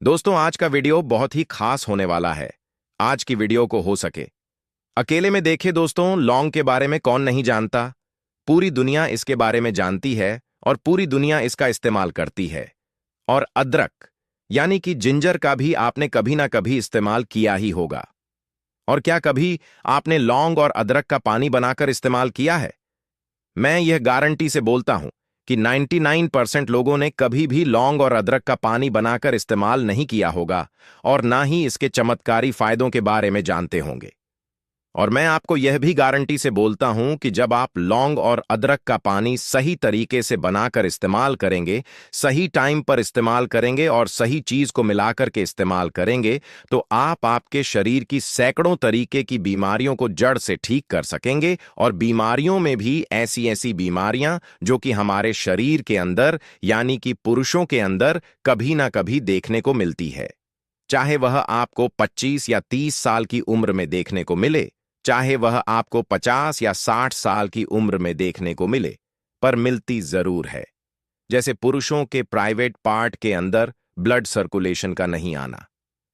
दोस्तों, आज का वीडियो बहुत ही खास होने वाला है। आज की वीडियो को हो सके अकेले में देखे। दोस्तों, लौंग के बारे में कौन नहीं जानता। पूरी दुनिया इसके बारे में जानती है और पूरी दुनिया इसका इस्तेमाल करती है। और अदरक यानी कि जिंजर का भी आपने कभी ना कभी इस्तेमाल किया ही होगा। और क्या कभी आपने लौंग और अदरक का पानी बनाकर इस्तेमाल किया है? मैं यह गारंटी से बोलता हूं कि 99% लोगों ने कभी भी लौंग और अदरक का पानी बनाकर इस्तेमाल नहीं किया होगा और ना ही इसके चमत्कारी फायदों के बारे में जानते होंगे। और मैं आपको यह भी गारंटी से बोलता हूं कि जब आप लौंग और अदरक का पानी सही तरीके से बनाकर इस्तेमाल करेंगे, सही टाइम पर इस्तेमाल करेंगे और सही चीज को मिलाकर के इस्तेमाल करेंगे, तो आप आपके शरीर की सैकड़ों तरीके की बीमारियों को जड़ से ठीक कर सकेंगे। और बीमारियों में भी ऐसी ऐसी बीमारियां जो कि हमारे शरीर के अंदर यानी कि पुरुषों के अंदर कभी ना कभी देखने को मिलती है, चाहे वह आपको 25 या 30 साल की उम्र में देखने को मिले, चाहे वह आपको 50 या 60 साल की उम्र में देखने को मिले, पर मिलती जरूर है। जैसे पुरुषों के प्राइवेट पार्ट के अंदर ब्लड सर्कुलेशन का नहीं आना,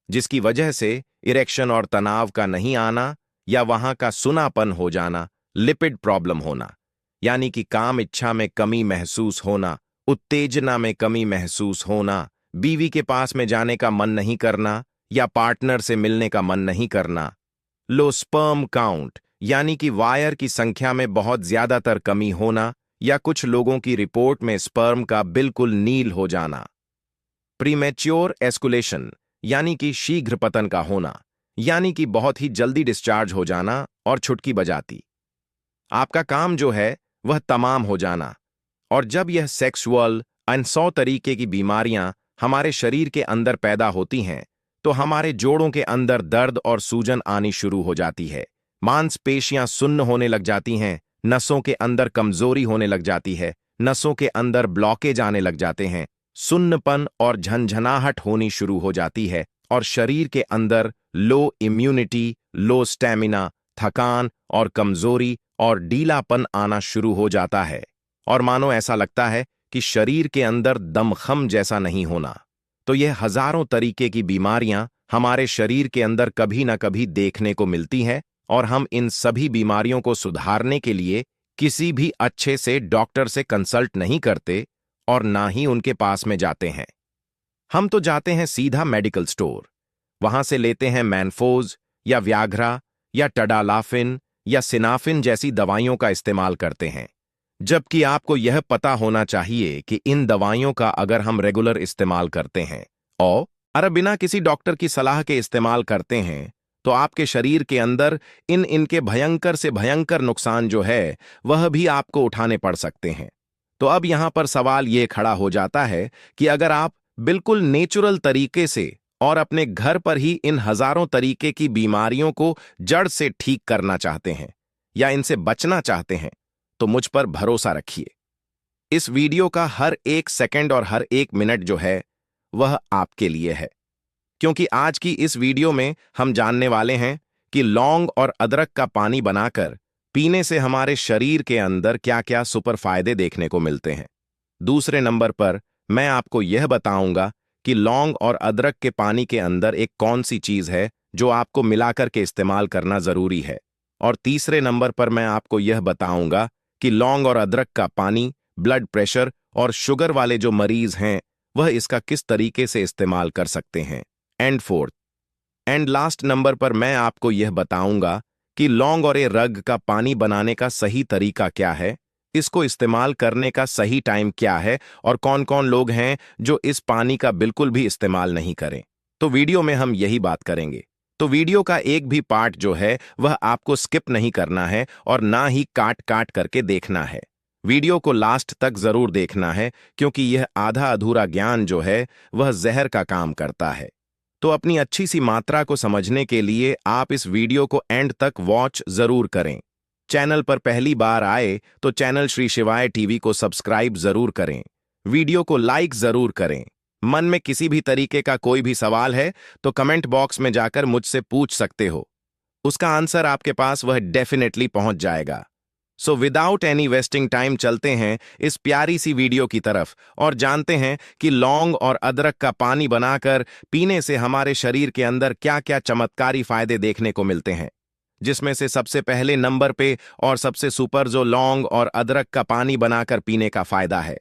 जिसकी वजह से इरेक्शन और तनाव का नहीं आना, या वहां का सुनापन हो जाना, लिपिड प्रॉब्लम होना यानी कि काम इच्छा में कमी महसूस होना, उत्तेजना में कमी महसूस होना, बीवी के पास में जाने का मन नहीं करना या पार्टनर से मिलने का मन नहीं करना, लो स्पर्म काउंट यानी कि वायर की संख्या में बहुत ज्यादातर कमी होना, या कुछ लोगों की रिपोर्ट में स्पर्म का बिल्कुल नील हो जाना, प्रीमेच्योर एस्कुलेशन यानी कि शीघ्र पतन का होना, यानी कि बहुत ही जल्दी डिस्चार्ज हो जाना और छुटकी बजाती, आपका काम जो है वह तमाम हो जाना। और जब यह सेक्सुअल एंड 100 तरीके की बीमारियां हमारे शरीर के अंदर पैदा होती हैं, तो हमारे जोड़ों के अंदर दर्द और सूजन आनी शुरू हो जाती है, मांसपेशियां सुन्न होने लग जाती हैं, नसों के अंदर कमजोरी होने लग जाती है, नसों के अंदर ब्लॉकेज आने लग जाते हैं, सुन्नपन और झंझनाहट होनी शुरू हो जाती है, और शरीर के अंदर लो इम्यूनिटी, लो स्टैमिना, थकान और कमजोरी और डीलापन आना शुरू हो जाता है। और मानो ऐसा लगता है कि शरीर के अंदर दमखम जैसा नहीं होना। तो यह हजारों तरीके की बीमारियां हमारे शरीर के अंदर कभी ना कभी देखने को मिलती हैं, और हम इन सभी बीमारियों को सुधारने के लिए किसी भी अच्छे से डॉक्टर से कंसल्ट नहीं करते और ना ही उनके पास में जाते हैं। हम तो जाते हैं सीधा मेडिकल स्टोर, वहां से लेते हैं मैनफोज या व्याग्रा या टडालाफिन या सिनाफिन जैसी दवाइयों का इस्तेमाल करते हैं। जबकि आपको यह पता होना चाहिए कि इन दवाइयों का अगर हम रेगुलर इस्तेमाल करते हैं और बिना किसी डॉक्टर की सलाह के इस्तेमाल करते हैं, तो आपके शरीर के अंदर इनके भयंकर से भयंकर नुकसान जो है वह भी आपको उठाने पड़ सकते हैं। तो अब यहां पर सवाल यह खड़ा हो जाता है कि अगर आप बिल्कुल नेचुरल तरीके से और अपने घर पर ही इन हजारों तरीके की बीमारियों को जड़ से ठीक करना चाहते हैं या इनसे बचना चाहते हैं, तो मुझ पर भरोसा रखिए। इस वीडियो का हर एक सेकंड और हर एक मिनट जो है वह आपके लिए है, क्योंकि आज की इस वीडियो में हम जानने वाले हैं कि लौंग और अदरक का पानी बनाकर पीने से हमारे शरीर के अंदर क्या-क्या सुपर फायदे देखने को मिलते हैं। दूसरे नंबर पर मैं आपको यह बताऊंगा कि लौंग और अदरक के पानी के अंदर एक कौन सी चीज है जो आपको मिलाकर के इस्तेमाल करना जरूरी है। और तीसरे नंबर पर मैं आपको यह बताऊंगा कि लौंग और अदरक का पानी ब्लड प्रेशर और शुगर वाले जो मरीज हैं वह इसका किस तरीके से इस्तेमाल कर सकते हैं। And fourth and last number पर मैं आपको यह बताऊंगा कि लौंग और रग का पानी बनाने का सही तरीका क्या है, इसको इस्तेमाल करने का सही टाइम क्या है, और कौन कौन लोग हैं जो इस पानी का बिल्कुल भी इस्तेमाल नहीं करें। तो वीडियो में हम यही बात करेंगे। तो वीडियो का एक भी पार्ट जो है वह आपको स्किप नहीं करना है और ना ही काट काट करके देखना है। वीडियो को लास्ट तक जरूर देखना है, क्योंकि यह आधा अधूरा ज्ञान जो है वह जहर का काम करता है। तो अपनी अच्छी सी मात्रा को समझने के लिए आप इस वीडियो को एंड तक वॉच जरूर करें। चैनल पर पहली बार आए तो चैनल श्री शिवाय टीवी को सब्सक्राइब जरूर करें, वीडियो को लाइक जरूर करें। मन में किसी भी तरीके का कोई भी सवाल है तो कमेंट बॉक्स में जाकर मुझसे पूछ सकते हो, उसका आंसर आपके पास वह डेफिनेटली पहुंच जाएगा। So without any wasting time चलते हैं इस प्यारी सी वीडियो की तरफ और जानते हैं कि लौंग और अदरक का पानी बनाकर पीने से हमारे शरीर के अंदर क्या क्या चमत्कारी फायदे देखने को मिलते हैं, जिसमें से सबसे पहले नंबर पे और सबसे सुपर जो लौंग और अदरक का पानी बनाकर पीने का फायदा है।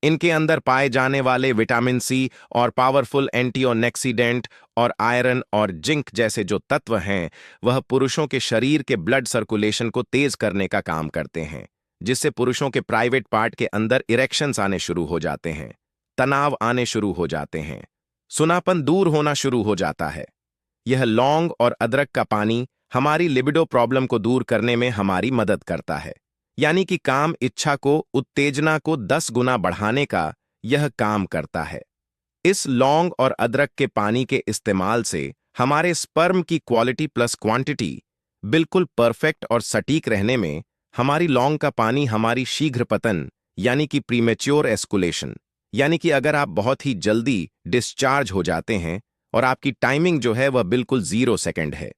इनके अंदर पाए जाने वाले विटामिन सी और पावरफुल एंटीऑक्सीडेंट और आयरन और जिंक जैसे जो तत्व हैं वह पुरुषों के शरीर के ब्लड सर्कुलेशन को तेज करने का काम करते हैं, जिससे पुरुषों के प्राइवेट पार्ट के अंदर इरेक्शंस आने शुरू हो जाते हैं, तनाव आने शुरू हो जाते हैं, सुनापन दूर होना शुरू हो जाता है। यह लौंग और अदरक का पानी हमारी लिबिडो प्रॉब्लम को दूर करने में हमारी मदद करता है, यानी कि काम इच्छा को उत्तेजना को 10 गुना बढ़ाने का यह काम करता है। इस लौंग और अदरक के पानी के इस्तेमाल से हमारे स्पर्म की क्वालिटी प्लस क्वांटिटी बिल्कुल परफेक्ट और सटीक रहने में हमारी लौंग का पानी हमारी शीघ्र पतन यानी कि प्रीमेच्योर एस्कुलेशन, यानी कि अगर आप बहुत ही जल्दी डिस्चार्ज हो जाते हैं और आपकी टाइमिंग जो है वह बिल्कुल 0 सेकंड है,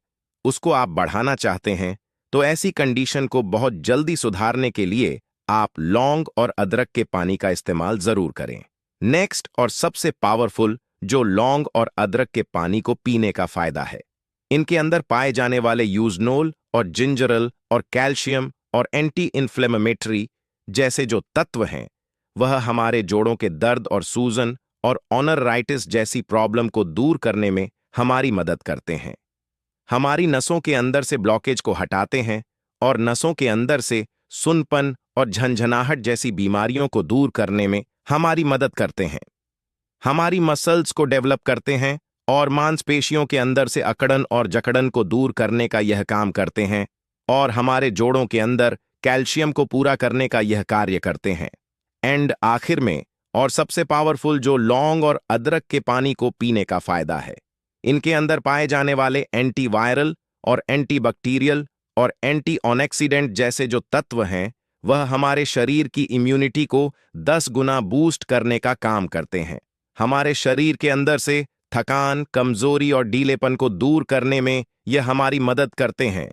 उसको आप बढ़ाना चाहते हैं, तो ऐसी कंडीशन को बहुत जल्दी सुधारने के लिए आप लौंग और अदरक के पानी का इस्तेमाल जरूर करें। नेक्स्ट और सबसे पावरफुल जो लौंग और अदरक के पानी को पीने का फायदा है, इनके अंदर पाए जाने वाले यूजनोल और जिंजरल और कैल्शियम और एंटी इन्फ्लेमेटरी जैसे जो तत्व हैं वह हमारे जोड़ों के दर्द और सूजन और ऑनराइटिस जैसी प्रॉब्लम को दूर करने में हमारी मदद करते हैं, हमारी नसों के अंदर से ब्लॉकेज को हटाते हैं और नसों के अंदर से सुनपन और झंझनाहट जैसी बीमारियों को दूर करने में हमारी मदद करते हैं, हमारी मसल्स को डेवलप करते हैं और मांसपेशियों के अंदर से अकड़न और जकड़न को दूर करने का यह काम करते हैं और हमारे जोड़ों के अंदर कैल्शियम को पूरा करने का यह कार्य करते हैं। एंड आखिर में और सबसे पावरफुल जो लौंग और अदरक के पानी को पीने का फायदा है, इनके अंदर पाए जाने वाले एंटीवायरल और एंटीबैक्टीरियल और एंटीऑक्सीडेंट जैसे जो तत्व हैं वह हमारे शरीर की इम्यूनिटी को 10 गुना बूस्ट करने का काम करते हैं, हमारे शरीर के अंदर से थकान, कमजोरी और ढीलेपन को दूर करने में यह हमारी मदद करते हैं,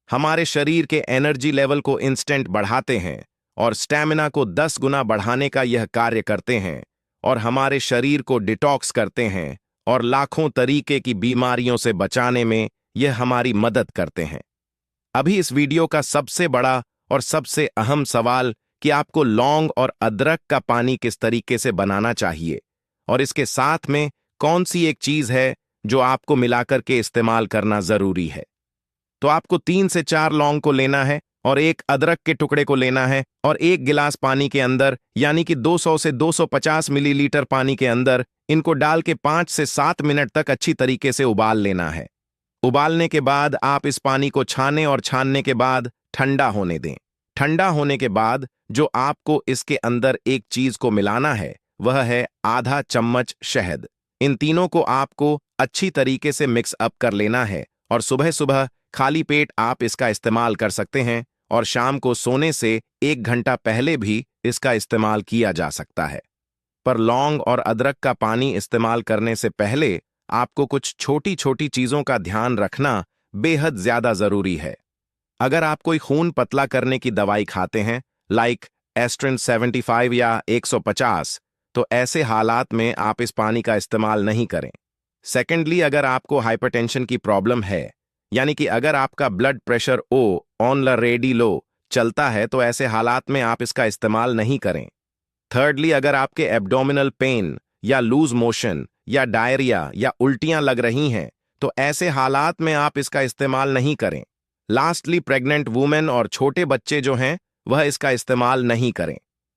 हमारे शरीर के एनर्जी लेवल को इंस्टेंट बढ़ाते हैं और स्टैमिना को 10 गुना बढ़ाने का यह कार्य करते हैं और हमारे शरीर को डिटॉक्स करते हैं और लाखों तरीके की बीमारियों से बचाने में यह हमारी मदद करते हैं। अभी इस वीडियो का सबसे बड़ा और सबसे अहम सवाल कि आपको लौंग और अदरक का पानी किस तरीके से बनाना चाहिए और इसके साथ में कौन सी एक चीज है जो आपको मिलाकर के इस्तेमाल करना जरूरी है। तो आपको 3 से 4 लौंग को लेना है और एक अदरक के टुकड़े को लेना है और 1 गिलास पानी के अंदर यानी कि 200 से 250 मिलीलीटर पानी के अंदर इनको डाल के 5 से 7 मिनट तक अच्छी तरीके से उबाल लेना है। उबालने के बाद आप इस पानी को छानें और छानने के बाद ठंडा होने दें। ठंडा होने के बाद जो आपको इसके अंदर एक चीज को मिलाना है वह है आधा चम्मच शहद। इन तीनों को आपको अच्छी तरीके से मिक्स अप कर लेना है और सुबह सुबह खाली पेट आप इसका इस्तेमाल कर सकते हैं और शाम को सोने से 1 घंटा पहले भी इसका इस्तेमाल किया जा सकता है। पर लौंग और अदरक का पानी इस्तेमाल करने से पहले आपको कुछ छोटी छोटी चीजों का ध्यान रखना बेहद ज्यादा जरूरी है। अगर आप कोई खून पतला करने की दवाई खाते हैं लाइक एस्ट्रिन 75 या 150, तो ऐसे हालात में आप इस पानी का इस्तेमाल नहीं करें। सेकेंडली, अगर आपको हाइपरटेंशन की प्रॉब्लम है यानी कि अगर आपका ब्लड प्रेशर ऑलरेडी लो चलता है तो ऐसे हालात में आप इसका इस्तेमाल नहीं करें। थर्डली, अगर आपके एब्डोमिनल पेन या लूज मोशन या डायरिया या उल्टियां लग रही हैं तो ऐसे हालात में आप इसका इस्तेमाल नहीं करें। लास्टली, प्रेग्नेंट वुमेन और छोटे बच्चे जो हैं वह इसका इस्तेमाल नहीं करें,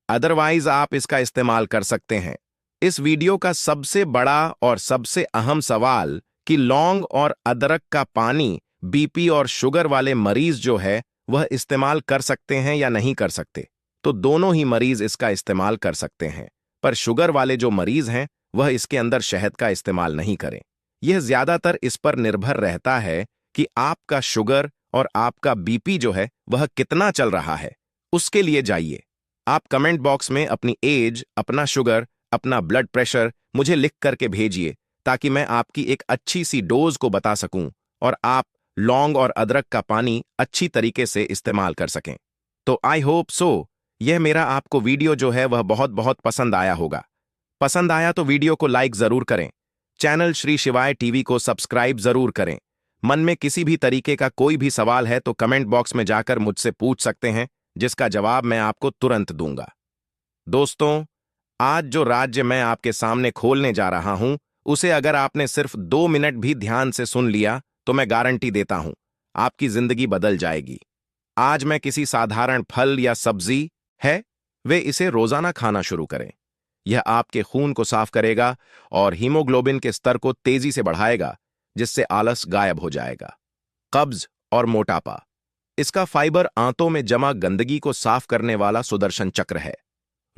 अदरवाइज आप इसका इस्तेमाल कर सकते हैं। इस वीडियो का सबसे बड़ा और सबसे अहम सवाल कि लौंग और अदरक का पानी बीपी और शुगर वाले मरीज जो है वह इस्तेमाल कर सकते हैं या नहीं कर सकते, तो दोनों ही मरीज इसका इस्तेमाल कर सकते हैं, पर शुगर वाले जो मरीज हैं वह इसके अंदर शहद का इस्तेमाल नहीं करें। यह ज्यादातर इस पर निर्भर रहता है कि आपका शुगर और आपका बीपी जो है वह कितना चल रहा है। उसके लिए जाइए, आप कमेंट बॉक्स में अपनी एज, अपना शुगर, अपना ब्लड प्रेशर मुझे लिख करके भेजिए ताकि मैं आपकी एक अच्छी सी डोज को बता सकूं और आप लौंग और अदरक का पानी अच्छी तरीके से इस्तेमाल कर सकें। तो आई होप सो यह मेरा आपको वीडियो जो है वह बहुत बहुत पसंद आया होगा। पसंद आया तो वीडियो को लाइक जरूर करें। चैनल श्री शिवाय टीवी को सब्सक्राइब जरूर करें। मन में किसी भी तरीके का कोई भी सवाल है तो कमेंट बॉक्स में जाकर मुझसे पूछ सकते हैं, जिसका जवाब मैं आपको तुरंत दूंगा। दोस्तों, आज जो राज्य मैं आपके सामने खोलने जा रहा हूं, उसे अगर आपने सिर्फ 2 मिनट भी ध्यान से सुन लिया तो मैं गारंटी देता हूं, आपकी जिंदगी बदल जाएगी। आज मैं किसी साधारण फल या सब्जी है, वे इसे रोजाना खाना शुरू करें। यह आपके खून को साफ करेगा और हीमोग्लोबिन के स्तर को तेजी से बढ़ाएगा, जिससे आलस गायब हो जाएगा। कब्ज और मोटापा। इसका फाइबर आंतों में जमा गंदगी को साफ करने वाला सुदर्शन चक्र है।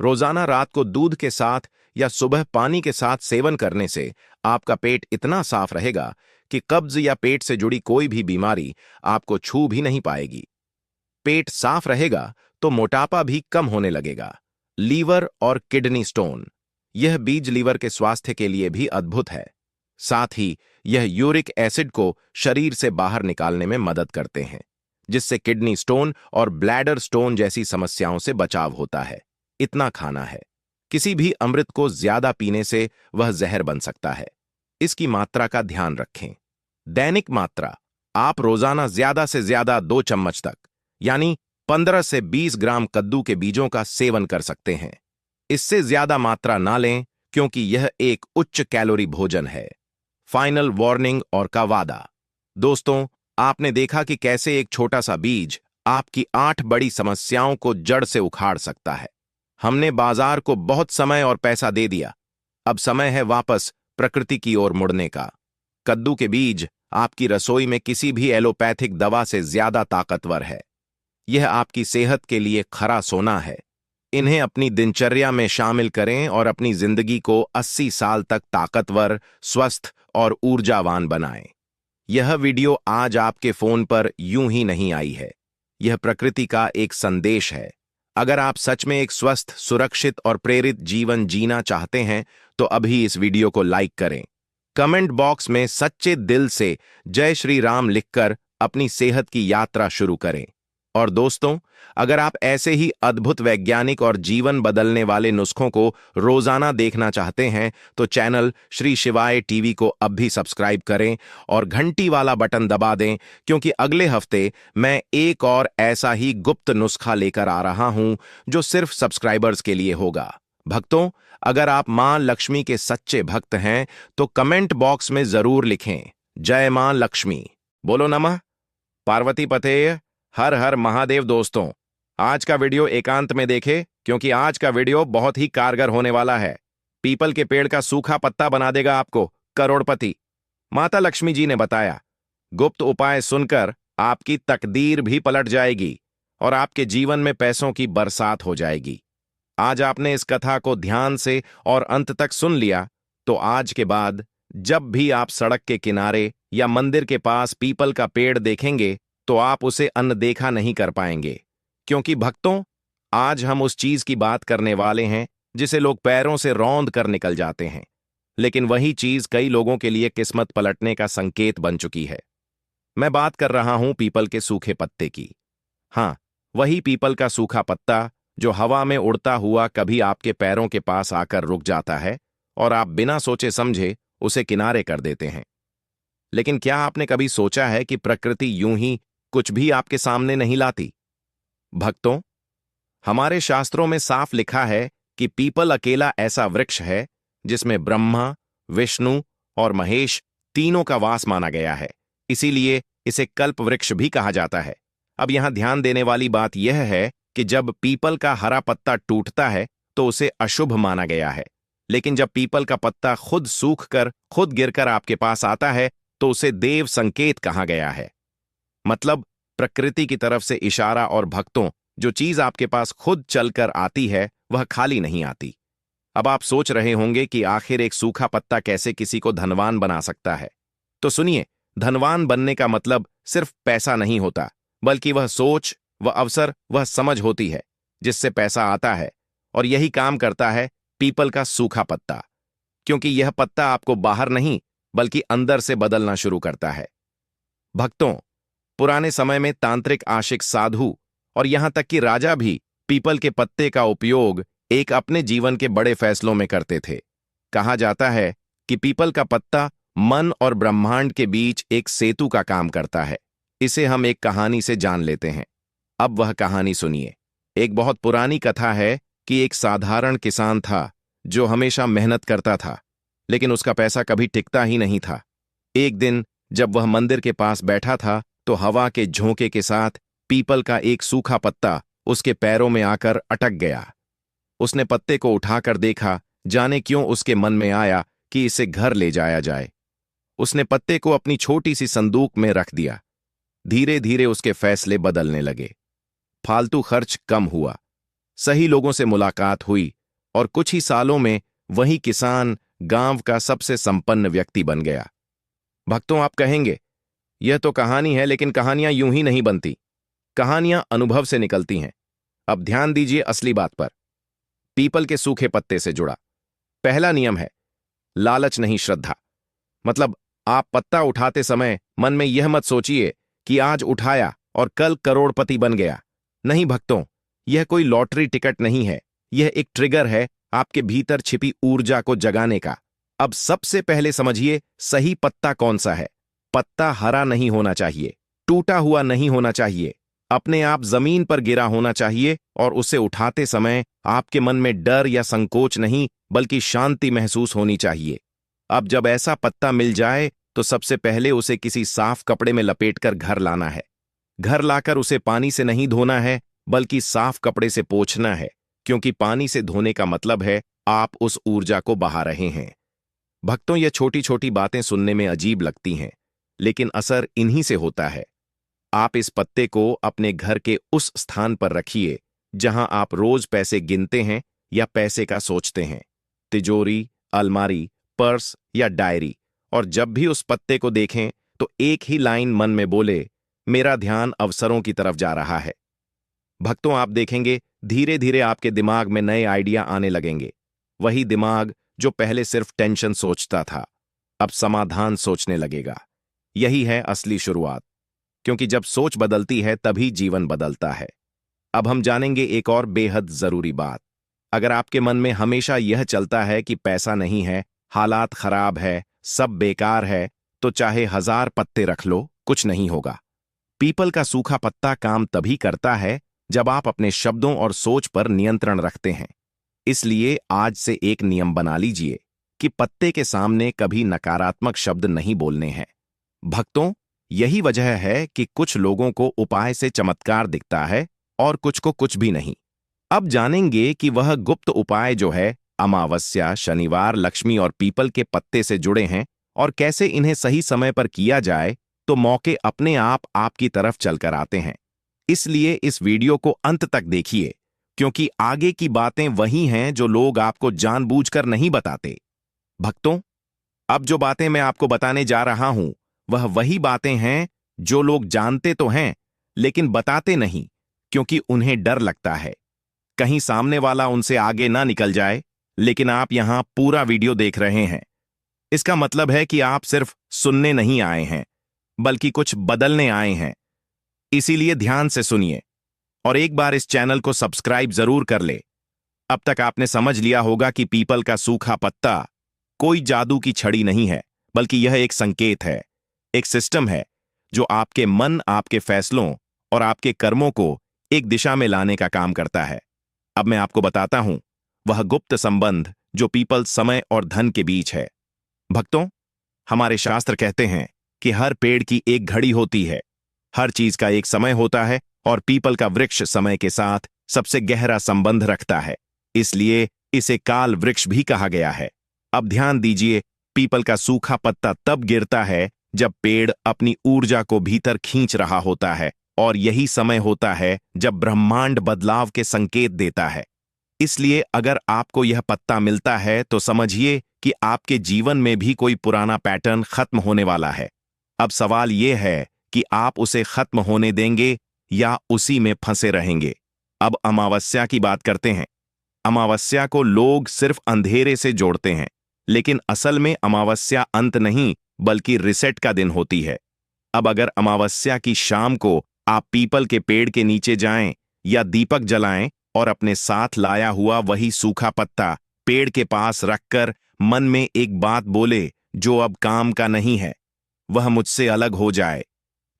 रोजाना रात को दूध के साथ या सुबह पानी के साथ सेवन करने से आपका पेट इतना साफ रहेगा कि कब्ज या पेट से जुड़ी कोई भी बीमारी आपको छू भी नहीं पाएगी। पेट साफ रहेगा तो मोटापा भी कम होने लगेगा। लीवर और किडनी स्टोन। यह बीज लीवर के स्वास्थ्य के लिए भी अद्भुत है। साथ ही यह यूरिक एसिड को शरीर से बाहर निकालने में मदद करते हैं, जिससे किडनी स्टोन और ब्लैडर स्टोन जैसी समस्याओं से बचाव होता है। इतना खाना है। किसी भी अमृत को ज्यादा पीने से वह जहर बन सकता है। इसकी मात्रा का ध्यान रखें। दैनिक मात्रा। आप रोजाना ज्यादा से ज्यादा 2 चम्मच तक, यानी 15 से 20 ग्राम कद्दू के बीजों का सेवन कर सकते हैं। इससे ज्यादा मात्रा ना लें, क्योंकि यह एक उच्च कैलोरी भोजन है। फाइनल वार्निंग और का वादा। दोस्तों, आपने देखा कि कैसे एक छोटा सा बीज आपकी 8 बड़ी समस्याओं को जड़ से उखाड़ सकता है। हमने बाजार को बहुत समय और पैसा दे दिया। अब समय है वापस प्रकृति की ओर मुड़ने का। कद्दू के बीज आपकी रसोई में किसी भी एलोपैथिक दवा से ज्यादा ताकतवर है। यह आपकी सेहत के लिए खरा सोना है। इन्हें अपनी दिनचर्या में शामिल करें और अपनी जिंदगी को 80 साल तक ताकतवर, स्वस्थ और ऊर्जावान बनाएं। यह वीडियो आज आपके फोन पर यूं ही नहीं आई है। यह प्रकृति का एक संदेश है। अगर आप सच में एक स्वस्थ, सुरक्षित और प्रेरित जीवन जीना चाहते हैं तो अभी इस वीडियो को लाइक करें। कमेंट बॉक्स में सच्चे दिल से जय श्री राम लिखकर अपनी सेहत की यात्रा शुरू करें। और दोस्तों, अगर आप ऐसे ही अद्भुत वैज्ञानिक और जीवन बदलने वाले नुस्खों को रोजाना देखना चाहते हैं तो चैनल श्री शिवाय टीवी को अब भी सब्सक्राइब करें और घंटी वाला बटन दबा दें, क्योंकि अगले हफ्ते मैं एक और ऐसा ही गुप्त नुस्खा लेकर आ रहा हूं जो सिर्फ सब्सक्राइबर्स के लिए होगा। भक्तों, अगर आप मां लक्ष्मी के सच्चे भक्त हैं तो कमेंट बॉक्स में जरूर लिखें, जय मां लक्ष्मी। बोलो नमः पार्वती पते, हर हर महादेव। दोस्तों, आज का वीडियो एकांत में देखें, क्योंकि आज का वीडियो बहुत ही कारगर होने वाला है। पीपल के पेड़ का सूखा पत्ता बना देगा आपको करोड़पति। माता लक्ष्मी जी ने बताया, गुप्त उपाय सुनकर आपकी तकदीर भी पलट जाएगी और आपके जीवन में पैसों की बरसात हो जाएगी। आज आपने इस कथा को ध्यान से और अंत तक सुन लिया, तो आज के बाद जब भी आप सड़क के किनारे या मंदिर के पास पीपल का पेड़ देखेंगे तो आप उसे अनदेखा नहीं कर पाएंगे। क्योंकि भक्तों, आज हम उस चीज की बात करने वाले हैं जिसे लोग पैरों से रौंद कर निकल जाते हैं, लेकिन वही चीज कई लोगों के लिए किस्मत पलटने का संकेत बन चुकी है। मैं बात कर रहा हूं पीपल के सूखे पत्ते की। हां, वही पीपल का सूखा पत्ता जो हवा में उड़ता हुआ कभी आपके पैरों के पास आकर रुक जाता है और आप बिना सोचे समझे उसे किनारे कर देते हैं। लेकिन क्या आपने कभी सोचा है कि प्रकृति यूं ही कुछ भी आपके सामने नहीं लाती? भक्तों, हमारे शास्त्रों में साफ लिखा है कि पीपल अकेला ऐसा वृक्ष है जिसमें ब्रह्मा, विष्णु और महेश तीनों का वास माना गया है। इसीलिए इसे कल्प वृक्ष भी कहा जाता है। अब यहां ध्यान देने वाली बात यह है कि जब पीपल का हरा पत्ता टूटता है तो उसे अशुभ माना गया है, लेकिन जब पीपल का पत्ता खुद सूख कर खुद गिरकर आपके पास आता है तो उसे देव संकेत कहा गया है। मतलब प्रकृति की तरफ से इशारा। और भक्तों, जो चीज आपके पास खुद चलकर आती है वह खाली नहीं आती। अब आप सोच रहे होंगे कि आखिर एक सूखा पत्ता कैसे किसी को धनवान बना सकता है। तो सुनिए, धनवान बनने का मतलब सिर्फ पैसा नहीं होता, बल्कि वह सोच, वह अवसर, वह समझ होती है जिससे पैसा आता है। और यही काम करता है पीपल का सूखा पत्ता, क्योंकि यह पत्ता आपको बाहर नहीं बल्कि अंदर से बदलना शुरू करता है। भक्तों, पुराने समय में तांत्रिक आशिक साधु और यहां तक कि राजा भी पीपल के पत्ते का उपयोग एक अपने जीवन के बड़े फैसलों में करते थे। कहा जाता है कि पीपल का पत्ता मन और ब्रह्मांड के बीच एक सेतु का काम करता है। इसे हम एक कहानी से जान लेते हैं। अब वह कहानी सुनिए। एक बहुत पुरानी कथा है कि एक साधारण किसान था जो हमेशा मेहनत करता था, लेकिन उसका पैसा कभी टिकता ही नहीं था। एक दिन जब वह मंदिर के पास बैठा था तो हवा के झोंके के साथ पीपल का एक सूखा पत्ता उसके पैरों में आकर अटक गया। उसने पत्ते को उठाकर देखा, जाने क्यों उसके मन में आया कि इसे घर ले जाया जाए। उसने पत्ते को अपनी छोटी सी संदूक में रख दिया। धीरे धीरे उसके फैसले बदलने लगे। फालतू खर्च कम हुआ, सही लोगों से मुलाकात हुई और कुछ ही सालों में वही किसान गांव का सबसे संपन्न व्यक्ति बन गया। भक्तों, आप कहेंगे यह तो कहानी है, लेकिन कहानियां यूं ही नहीं बनती। कहानियां अनुभव से निकलती हैं। अब ध्यान दीजिए असली बात पर। पीपल के सूखे पत्ते से जुड़ा पहला नियम है लालच नहीं, श्रद्धा। मतलब आप पत्ता उठाते समय मन में यह मत सोचिए कि आज उठाया और कल करोड़पति बन गया। नहीं भक्तों, यह कोई लॉटरी टिकट नहीं है। यह एक ट्रिगर है आपके भीतर छिपी ऊर्जा को जगाने का। अब सबसे पहले समझिए सही पत्ता कौन सा है। पत्ता हरा नहीं होना चाहिए, टूटा हुआ नहीं होना चाहिए, अपने आप जमीन पर गिरा होना चाहिए और उसे उठाते समय आपके मन में डर या संकोच नहीं, बल्कि शांति महसूस होनी चाहिए। अब जब ऐसा पत्ता मिल जाए तो सबसे पहले उसे किसी साफ कपड़े में लपेटकर घर लाना है। घर लाकर उसे पानी से नहीं धोना है, बल्कि साफ कपड़े से पोंछना है, क्योंकि पानी से धोने का मतलब है आप उस ऊर्जा को बहा रहे हैं। भक्तों, ये छोटी छोटी बातें सुनने में अजीब लगती हैं, लेकिन असर इन्हीं से होता है। आप इस पत्ते को अपने घर के उस स्थान पर रखिए जहां आप रोज पैसे गिनते हैं या पैसे का सोचते हैं। तिजोरी, अलमारी, पर्स या डायरी। और जब भी उस पत्ते को देखें तो एक ही लाइन मन में बोले, मेरा ध्यान अवसरों की तरफ जा रहा है। भक्तों, आप देखेंगे धीरे धीरे आपके दिमाग में नए आइडिया आने लगेंगे। वही दिमाग जो पहले सिर्फ टेंशन सोचता था, अब समाधान सोचने लगेगा। यही है असली शुरुआत, क्योंकि जब सोच बदलती है तभी जीवन बदलता है। अब हम जानेंगे एक और बेहद जरूरी बात। अगर आपके मन में हमेशा यह चलता है कि पैसा नहीं है, हालात खराब है, सब बेकार है, तो चाहे 1000 पत्ते रख लो, कुछ नहीं होगा। पीपल का सूखा पत्ता काम तभी करता है जब आप अपने शब्दों और सोच पर नियंत्रण रखते हैं। इसलिए आज से एक नियम बना लीजिए कि पत्ते के सामने कभी नकारात्मक शब्द नहीं बोलने हैं। भक्तों, यही वजह है कि कुछ लोगों को उपाय से चमत्कार दिखता है और कुछ को कुछ भी नहीं। अब जानेंगे कि वह गुप्त उपाय जो है अमावस्या, शनिवार, लक्ष्मी और पीपल के पत्ते से जुड़े हैं और कैसे इन्हें सही समय पर किया जाए तो मौके अपने आप आपकी तरफ चलकर आते हैं। इसलिए इस वीडियो को अंत तक देखिए, क्योंकि आगे की बातें वही हैं जो लोग आपको जानबूझकर नहीं बताते। भक्तों, अब जो बातें मैं आपको बताने जा रहा हूं वह वही बातें हैं जो लोग जानते तो हैं लेकिन बताते नहीं, क्योंकि उन्हें डर लगता है कहीं सामने वाला उनसे आगे ना निकल जाए। लेकिन आप यहां पूरा वीडियो देख रहे हैं, इसका मतलब है कि आप सिर्फ सुनने नहीं आए हैं, बल्कि कुछ बदलने आए हैं। इसीलिए ध्यान से सुनिए और एक बार इस चैनल को सब्सक्राइब जरूर कर ले। अब तक आपने समझ लिया होगा कि पीपल का सूखा पत्ता कोई जादू की छड़ी नहीं है, बल्कि यह एक संकेत है, एक सिस्टम है जो आपके मन, आपके फैसलों और आपके कर्मों को एक दिशा में लाने का काम करता है। अब मैं आपको बताता हूं वह गुप्त संबंध जो पीपल, समय और धन के बीच है। भक्तों, हमारे शास्त्र कहते हैं कि हर पेड़ की एक घड़ी होती है, हर चीज का एक समय होता है और पीपल का वृक्ष समय के साथ सबसे गहरा संबंध रखता है। इसलिए इसे काल वृक्ष भी कहा गया है। अब ध्यान दीजिए, पीपल का सूखा पत्ता तब गिरता है जब पेड़ अपनी ऊर्जा को भीतर खींच रहा होता है, और यही समय होता है जब ब्रह्मांड बदलाव के संकेत देता है। इसलिए अगर आपको यह पत्ता मिलता है तो समझिए कि आपके जीवन में भी कोई पुराना पैटर्न खत्म होने वाला है। अब सवाल यह है कि आप उसे खत्म होने देंगे या उसी में फंसे रहेंगे। अब अमावस्या की बात करते हैं। अमावस्या को लोग सिर्फ अंधेरे से जोड़ते हैं, लेकिन असल में अमावस्या अंत नहीं, बल्कि रिसेट का दिन होती है। अब अगर अमावस्या की शाम को आप पीपल के पेड़ के नीचे जाएं या दीपक जलाएं और अपने साथ लाया हुआ वही सूखा पत्ता पेड़ के पास रखकर मन में एक बात बोले, जो अब काम का नहीं है, वह मुझसे अलग हो जाए।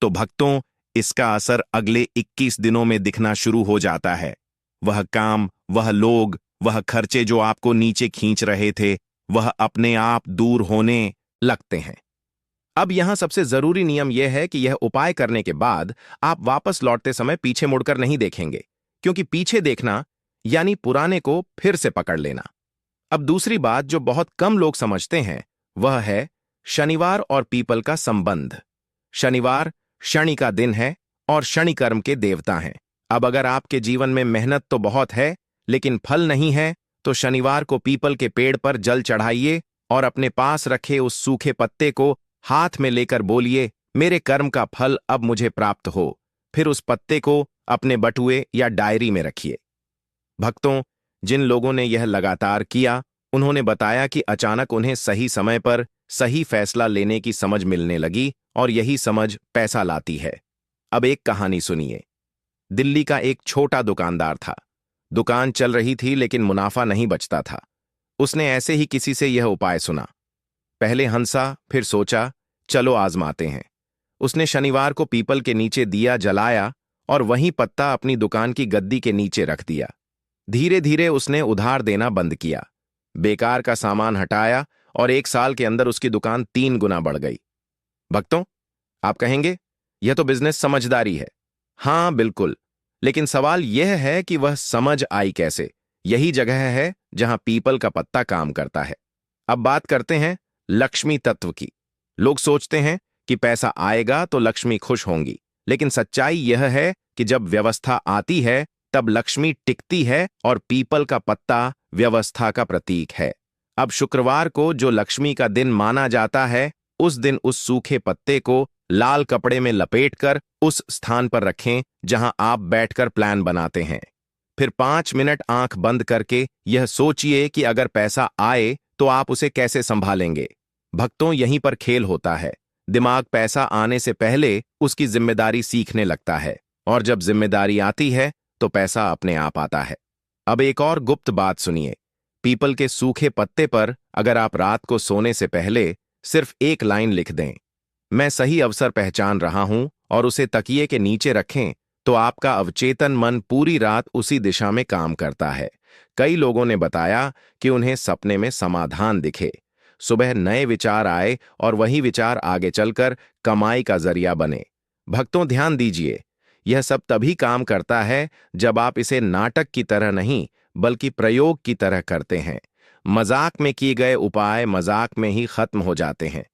तो भक्तों, इसका असर अगले 21 दिनों में दिखना शुरू हो जाता है। वह काम, वह लोग, वह खर्चे जो आपको नीचे खींच रहे थे, वह अपने आप दूर होने लगते हैं। अब यहां सबसे जरूरी नियम यह है कि यह उपाय करने के बाद आप वापस लौटते समय पीछे मुड़कर नहीं देखेंगे, क्योंकि पीछे देखना यानी पुराने को फिर से पकड़ लेना। अब दूसरी बात जो बहुत कम लोग समझते हैं वह है शनिवार और पीपल का संबंध। शनिवार शनि का दिन है और शनि कर्म के देवता हैं। अब अगर आपके जीवन में मेहनत तो बहुत है लेकिन फल नहीं है, तो शनिवार को पीपल के पेड़ पर जल चढ़ाइए और अपने पास रखे उस सूखे पत्ते को हाथ में लेकर बोलिए, मेरे कर्म का फल अब मुझे प्राप्त हो। फिर उस पत्ते को अपने बटुए या डायरी में रखिए। भक्तों, जिन लोगों ने यह लगातार किया, उन्होंने बताया कि अचानक उन्हें सही समय पर सही फैसला लेने की समझ मिलने लगी और यही समझ पैसा लाती है। अब एक कहानी सुनिए। दिल्ली का एक छोटा दुकानदार था। दुकान चल रही थी लेकिन मुनाफा नहीं बचता था। उसने ऐसे ही किसी से यह उपाय सुना। पहले हंसा, फिर सोचा, चलो आजमाते हैं। उसने शनिवार को पीपल के नीचे दिया जलाया और वहीं पत्ता अपनी दुकान की गद्दी के नीचे रख दिया। धीरे धीरे उसने उधार देना बंद किया, बेकार का सामान हटाया और 1 साल के अंदर उसकी दुकान 3 गुना बढ़ गई। भक्तों, आप कहेंगे यह तो बिजनेस समझदारी है। हाँ बिल्कुल, लेकिन सवाल यह है कि वह समझ आई कैसे। यही जगह है जहां पीपल का पत्ता काम करता है। अब बात करते हैं लक्ष्मी तत्व की। लोग सोचते हैं कि पैसा आएगा तो लक्ष्मी खुश होंगी, लेकिन सच्चाई यह है कि जब व्यवस्था आती है तब लक्ष्मी टिकती है और पीपल का पत्ता व्यवस्था का प्रतीक है। अब शुक्रवार को जो लक्ष्मी का दिन माना जाता है, उस दिन उस सूखे पत्ते को लाल कपड़े में लपेटकर उस स्थान पर रखें जहां आप बैठकर प्लान बनाते हैं। फिर 5 मिनट आंख बंद करके यह सोचिए कि अगर पैसा आए तो आप उसे कैसे संभालेंगे। भक्तों, यहीं पर खेल होता है। दिमाग पैसा आने से पहले उसकी जिम्मेदारी सीखने लगता है, और जब जिम्मेदारी आती है तो पैसा अपने आप आता है। अब एक और गुप्त बात सुनिए। पीपल के सूखे पत्ते पर अगर आप रात को सोने से पहले सिर्फ एक लाइन लिख दें, मैं सही अवसर पहचान रहा हूं, और उसे तकिए के नीचे रखें, तो आपका अवचेतन मन पूरी रात उसी दिशा में काम करता है। कई लोगों ने बताया कि उन्हें सपने में समाधान दिखे, सुबह नए विचार आए और वही विचार आगे चलकर कमाई का जरिया बने। भक्तों, ध्यान दीजिए, यह सब तभी काम करता है जब आप इसे नाटक की तरह नहीं बल्कि प्रयोग की तरह करते हैं। मजाक में किए गए उपाय मजाक में ही खत्म हो जाते हैं,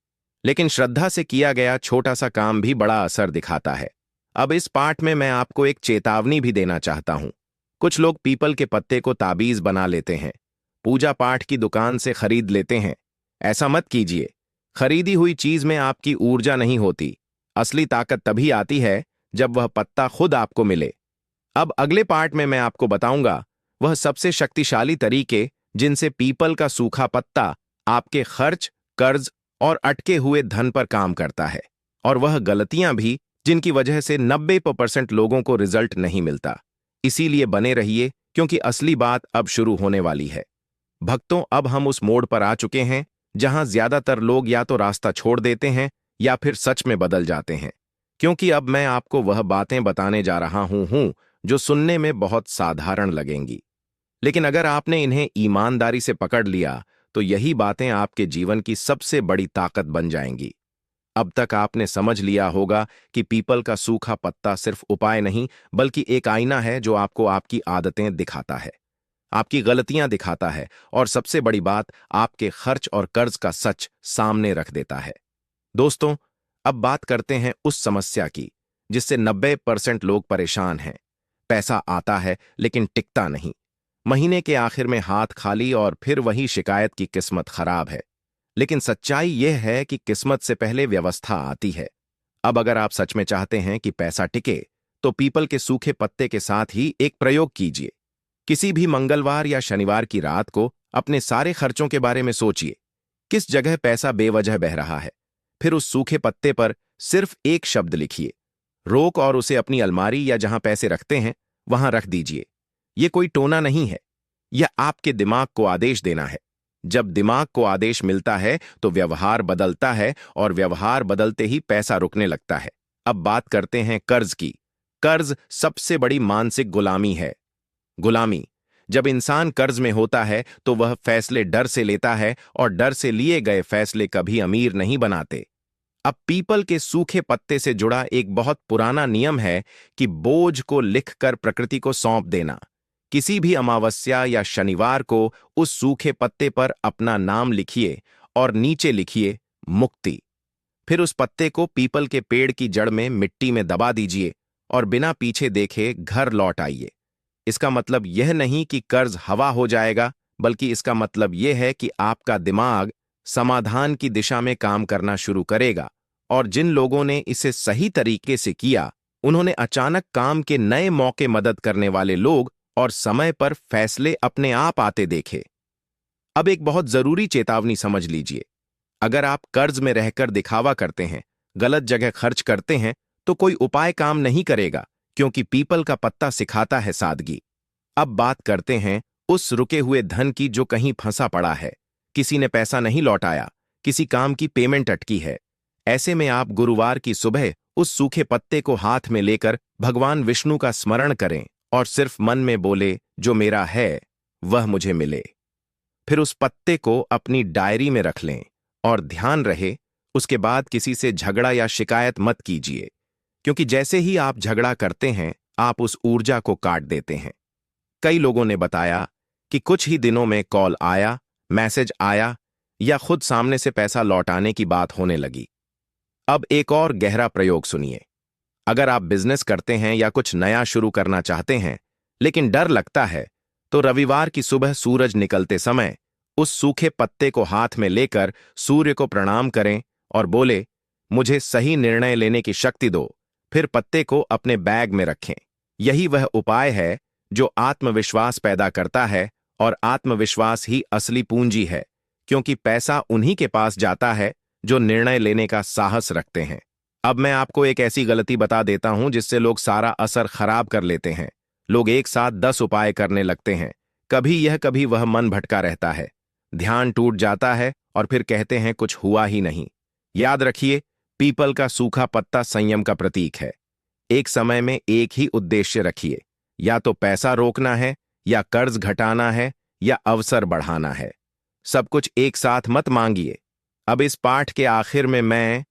लेकिन श्रद्धा से किया गया छोटा सा काम भी बड़ा असर दिखाता है। अब इस पाठ में मैं आपको एक चेतावनी भी देना चाहता हूं। कुछ लोग पीपल के पत्ते को ताबीज बना लेते हैं, पूजा पाठ की दुकान से खरीद लेते हैं। ऐसा मत कीजिए। खरीदी हुई चीज में आपकी ऊर्जा नहीं होती। असली ताकत तभी आती है जब वह पत्ता खुद आपको मिले। अब अगले पार्ट में मैं आपको बताऊंगा वह सबसे शक्तिशाली तरीके जिनसे पीपल का सूखा पत्ता आपके खर्च, कर्ज और अटके हुए धन पर काम करता है, और वह गलतियां भी जिनकी वजह से 90% लोगों को रिजल्ट नहीं मिलता। इसीलिए बने रहिए, क्योंकि असली बात अब शुरू होने वाली है। भक्तों, अब हम उस मोड़ पर आ चुके हैं जहां ज्यादातर लोग या तो रास्ता छोड़ देते हैं या फिर सच में बदल जाते हैं, क्योंकि अब मैं आपको वह बातें बताने जा रहा हूं जो सुनने में बहुत साधारण लगेंगी, लेकिन अगर आपने इन्हें ईमानदारी से पकड़ लिया तो यही बातें आपके जीवन की सबसे बड़ी ताकत बन जाएंगी। अब तक आपने समझ लिया होगा कि पीपल का सूखा पत्ता सिर्फ उपाय नहीं बल्कि एक आईना है जो आपको आपकी आदतें दिखाता है, आपकी गलतियां दिखाता है, और सबसे बड़ी बात, आपके खर्च और कर्ज का सच सामने रख देता है। दोस्तों, अब बात करते हैं उस समस्या की जिससे 90% लोग परेशान हैं। पैसा आता है लेकिन टिकता नहीं। महीने के आखिर में हाथ खाली और फिर वही शिकायत की किस्मत खराब है। लेकिन सच्चाई यह है कि किस्मत से पहले व्यवस्था आती है। अब अगर आप सच में चाहते हैं कि पैसा टिके, तो पीपल के सूखे पत्ते के साथ ही एक प्रयोग कीजिए। किसी भी मंगलवार या शनिवार की रात को अपने सारे खर्चों के बारे में सोचिए। किस जगह पैसा बेवजह बह रहा है? फिर उस सूखे पत्ते पर सिर्फ एक शब्द लिखिए, रोक, और उसे अपनी अलमारी या जहां पैसे रखते हैं वहां रख दीजिए। ये कोई टोना नहीं है, यह आपके दिमाग को आदेश देना है। जब दिमाग को आदेश मिलता है तो व्यवहार बदलता है, और व्यवहार बदलते ही पैसा रुकने लगता है। अब बात करते हैं कर्ज की। कर्ज सबसे बड़ी मानसिक गुलामी है। गुलामी। जब इंसान कर्ज में होता है तो वह फैसले डर से लेता है, और डर से लिए गए फैसले कभी अमीर नहीं बनाते। अब पीपल के सूखे पत्ते से जुड़ा एक बहुत पुराना नियम है कि बोझ को लिखकर प्रकृति को सौंप देना। किसी भी अमावस्या या शनिवार को उस सूखे पत्ते पर अपना नाम लिखिए और नीचे लिखिए मुक्ति। फिर उस पत्ते को पीपल के पेड़ की जड़ में मिट्टी में दबा दीजिए और बिना पीछे देखे घर लौट आइए। इसका मतलब यह नहीं कि कर्ज हवा हो जाएगा, बल्कि इसका मतलब यह है कि आपका दिमाग समाधान की दिशा में काम करना शुरू करेगा। और जिन लोगों ने इसे सही तरीके से किया, उन्होंने अचानक काम के नए मौके, मदद करने वाले लोग और समय पर फैसले अपने आप आते देखे। अब एक बहुत जरूरी चेतावनी समझ लीजिए। अगर आप कर्ज में रहकर दिखावा करते हैं, गलत जगह खर्च करते हैं, तो कोई उपाय काम नहीं करेगा, क्योंकि पीपल का पत्ता सिखाता है सादगी। अब बात करते हैं उस रुके हुए धन की जो कहीं फंसा पड़ा है। किसी ने पैसा नहीं लौटाया, किसी काम की पेमेंट अटकी है। ऐसे में आप गुरुवार की सुबह उस सूखे पत्ते को हाथ में लेकर भगवान विष्णु का स्मरण करें और सिर्फ मन में बोले, जो मेरा है वह मुझे मिले। फिर उस पत्ते को अपनी डायरी में रख लें और ध्यान रहे, उसके बाद किसी से झगड़ा या शिकायत मत कीजिए, क्योंकि जैसे ही आप झगड़ा करते हैं, आप उस ऊर्जा को काट देते हैं। कई लोगों ने बताया कि कुछ ही दिनों में कॉल आया, मैसेज आया या खुद सामने से पैसा लौटाने की बात होने लगी। अब एक और गहरा प्रयोग सुनिए। अगर आप बिजनेस करते हैं या कुछ नया शुरू करना चाहते हैं, लेकिन डर लगता है, तो रविवार की सुबह सूरज निकलते समय उस सूखे पत्ते को हाथ में लेकर सूर्य को प्रणाम करें और बोले, मुझे सही निर्णय लेने की शक्ति दो। फिर पत्ते को अपने बैग में रखें। यही वह उपाय है जो आत्मविश्वास पैदा करता है, और आत्मविश्वास ही असली पूंजी है, क्योंकि पैसा उन्हीं के पास जाता है जो निर्णय लेने का साहस रखते हैं। अब मैं आपको एक ऐसी गलती बता देता हूं जिससे लोग सारा असर खराब कर लेते हैं। लोग एक साथ 10 उपाय करने लगते हैं। कभी यह कभी वह, मन भटका रहता है, ध्यान टूट जाता है और फिर कहते हैं कुछ हुआ ही नहीं। याद रखिए, पीपल का सूखा पत्ता संयम का प्रतीक है। एक समय में एक ही उद्देश्य रखिए, या तो पैसा रोकना है, या कर्ज घटाना है, या अवसर बढ़ाना है। सब कुछ एक साथ मत मांगिए। अब इस पाठ के आखिर में मैं